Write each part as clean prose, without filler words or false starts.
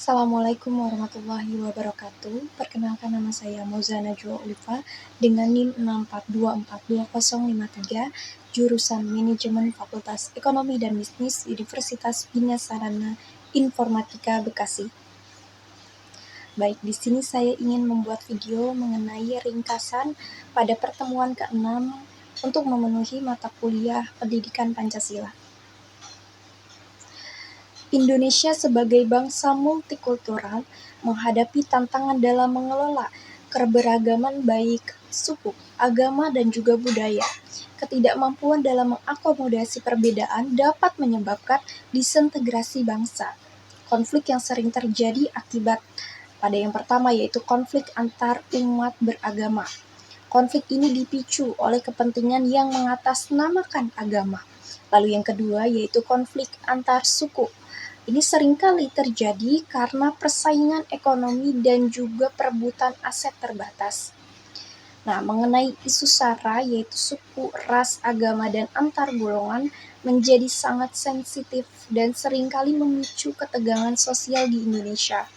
Assalamualaikum warahmatullahi wabarakatuh. Perkenalkan, nama saya Moza Najwa Ulifa dengan NIM 642420053, jurusan Manajemen Fakultas Ekonomi dan Bisnis Universitas Bina Sarana Informatika Bekasi. Baik, di sini saya ingin membuat video mengenai ringkasan pada pertemuan ke-6 untuk memenuhi mata kuliah Pendidikan Pancasila. Indonesia sebagai bangsa multikultural menghadapi tantangan dalam mengelola keberagaman baik suku, agama, dan juga budaya. Ketidakmampuan dalam mengakomodasi perbedaan dapat menyebabkan disintegrasi bangsa. Konflik yang sering terjadi akibat pada yang pertama yaitu konflik antar umat beragama. Konflik ini dipicu oleh kepentingan yang mengatasnamakan agama. Lalu yang kedua yaitu konflik antar suku. Ini seringkali terjadi karena persaingan ekonomi dan juga perebutan aset terbatas. Nah, mengenai isu SARA yaitu suku, ras, agama, dan antar golongan menjadi sangat sensitif dan seringkali memicu ketegangan sosial di Indonesia.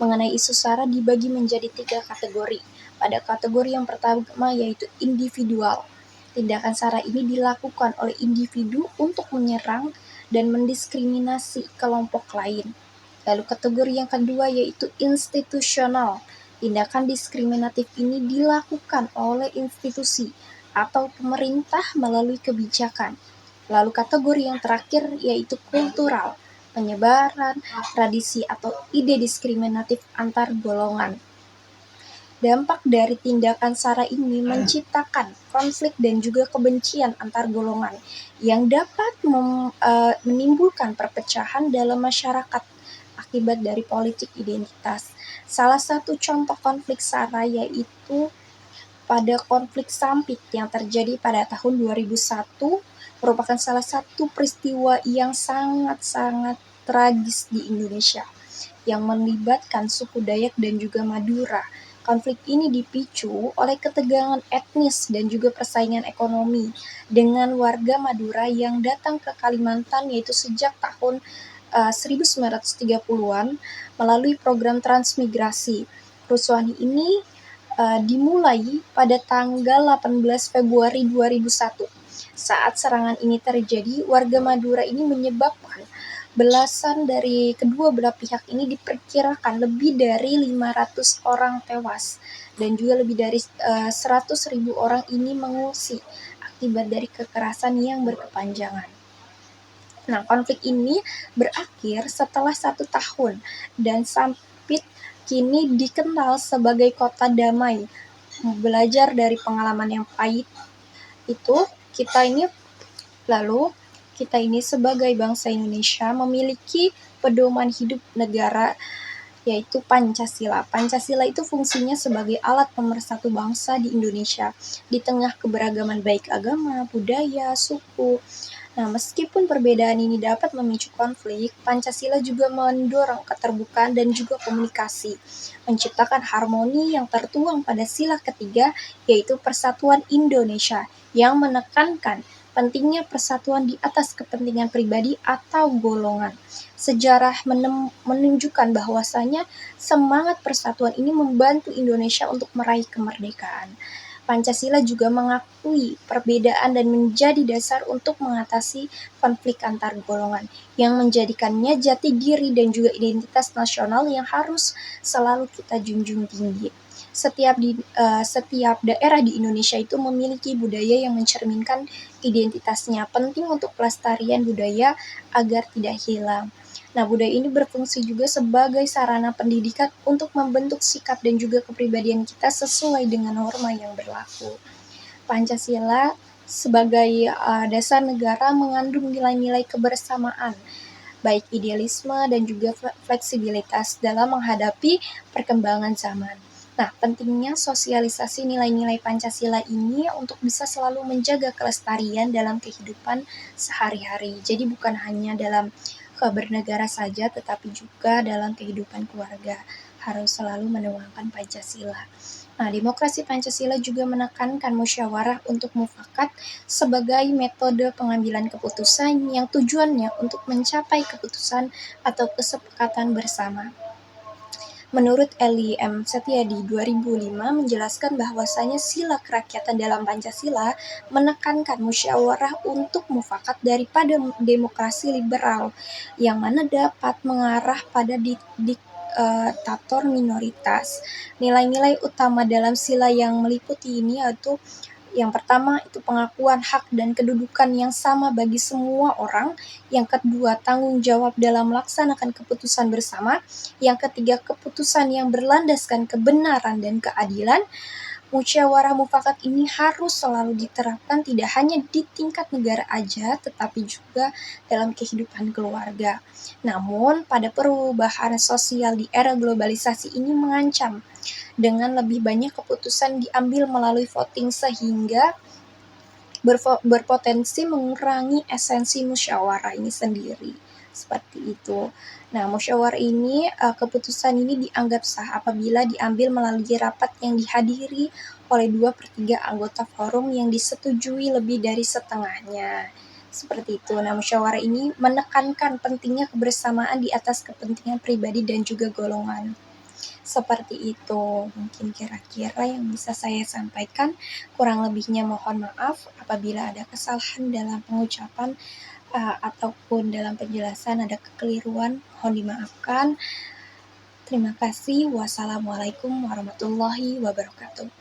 Mengenai isu SARA dibagi menjadi 3 kategori. Pada kategori yang pertama yaitu individual. Tindakan SARA ini dilakukan oleh individu untuk menyerang dan mendiskriminasi kelompok lain. Lalu kategori yang kedua yaitu institusional. Tindakan diskriminatif ini dilakukan oleh institusi atau pemerintah melalui kebijakan. Lalu kategori yang terakhir yaitu kultural, penyebaran tradisi atau ide diskriminatif antar golongan. Dampak dari tindakan SARA ini menciptakan konflik dan juga kebencian antar golongan yang dapat menimbulkan perpecahan dalam masyarakat akibat dari politik identitas. Salah satu contoh konflik SARA yaitu pada konflik Sampit yang terjadi pada tahun 2001 merupakan salah satu peristiwa yang sangat-sangat tragis di Indonesia yang melibatkan suku Dayak dan juga Madura. Konflik ini dipicu oleh ketegangan etnis dan juga persaingan ekonomi dengan warga Madura yang datang ke Kalimantan yaitu sejak tahun 1930-an melalui program transmigrasi. Kerusuhan ini dimulai pada tanggal 18 Februari 2001. Saat serangan ini terjadi, warga Madura ini menyebabkan belasan dari kedua belah pihak ini diperkirakan lebih dari 500 orang tewas dan juga lebih dari 100.000 orang ini mengungsi akibat dari kekerasan yang berkepanjangan. Nah, konflik ini berakhir setelah 1 tahun dan Sampit kini dikenal sebagai kota damai. Belajar dari pengalaman yang pahit itu, kita ini sebagai bangsa Indonesia memiliki pedoman hidup negara yaitu Pancasila. Pancasila itu fungsinya sebagai alat pemersatu bangsa di Indonesia di tengah keberagaman baik agama, budaya, suku. Nah, meskipun perbedaan ini dapat memicu konflik, Pancasila juga mendorong keterbukaan dan juga komunikasi, menciptakan harmoni yang tertuang pada sila ketiga, yaitu Persatuan Indonesia, yang menekankan pentingnya persatuan di atas kepentingan pribadi atau golongan. Sejarah menunjukkan bahwasanya semangat persatuan ini membantu Indonesia untuk meraih kemerdekaan. Pancasila juga mengakui perbedaan dan menjadi dasar untuk mengatasi konflik antar golongan yang menjadikannya jati diri dan juga identitas nasional yang harus selalu kita junjung tinggi. Setiap daerah di Indonesia itu memiliki budaya yang mencerminkan identitasnya. Penting untuk pelestarian budaya agar tidak hilang. Nah, budaya ini berfungsi juga sebagai sarana pendidikan untuk membentuk sikap dan juga kepribadian kita sesuai dengan norma yang berlaku. Pancasila sebagai dasar negara mengandung nilai-nilai kebersamaan, baik idealisme dan juga fleksibilitas dalam menghadapi perkembangan zaman. Nah, pentingnya sosialisasi nilai-nilai Pancasila ini untuk bisa selalu menjaga kelestarian dalam kehidupan sehari-hari. Jadi bukan hanya dalam bernegara saja, tetapi juga dalam kehidupan keluarga harus selalu menuangkan Pancasila. Nah, demokrasi Pancasila juga menekankan musyawarah untuk mufakat sebagai metode pengambilan keputusan yang tujuannya untuk mencapai keputusan atau kesepakatan bersama. Menurut Eli M. Setiadi 2005 menjelaskan bahwasanya sila kerakyatan dalam Pancasila menekankan musyawarah untuk mufakat daripada demokrasi liberal, yang mana dapat mengarah pada diktator minoritas. Nilai-nilai utama dalam sila yang meliputi ini yaitu yang pertama itu pengakuan hak dan kedudukan yang sama bagi semua orang. Yang kedua, tanggung jawab dalam melaksanakan keputusan bersama. Yang ketiga, keputusan yang berlandaskan kebenaran dan keadilan. Musyawarah mufakat ini harus selalu diterapkan tidak hanya di tingkat negara aja, tetapi juga dalam kehidupan keluarga. Namun, pada perubahan sosial di era globalisasi ini mengancam dengan lebih banyak keputusan diambil melalui voting sehingga berpotensi mengurangi esensi musyawarah ini sendiri. Seperti itu. Nah, musyawarah ini, keputusan ini dianggap sah apabila diambil melalui rapat yang dihadiri oleh 2/3 anggota forum yang disetujui lebih dari setengahnya. Seperti itu. Nah, musyawarah ini menekankan pentingnya kebersamaan di atas kepentingan pribadi dan juga golongan. Seperti itu mungkin kira-kira yang bisa saya sampaikan. Kurang lebihnya mohon maaf apabila ada kesalahan dalam pengucapan ataupun dalam penjelasan ada kekeliruan, mohon dimaafkan. Terima kasih. Wassalamualaikum warahmatullahi wabarakatuh.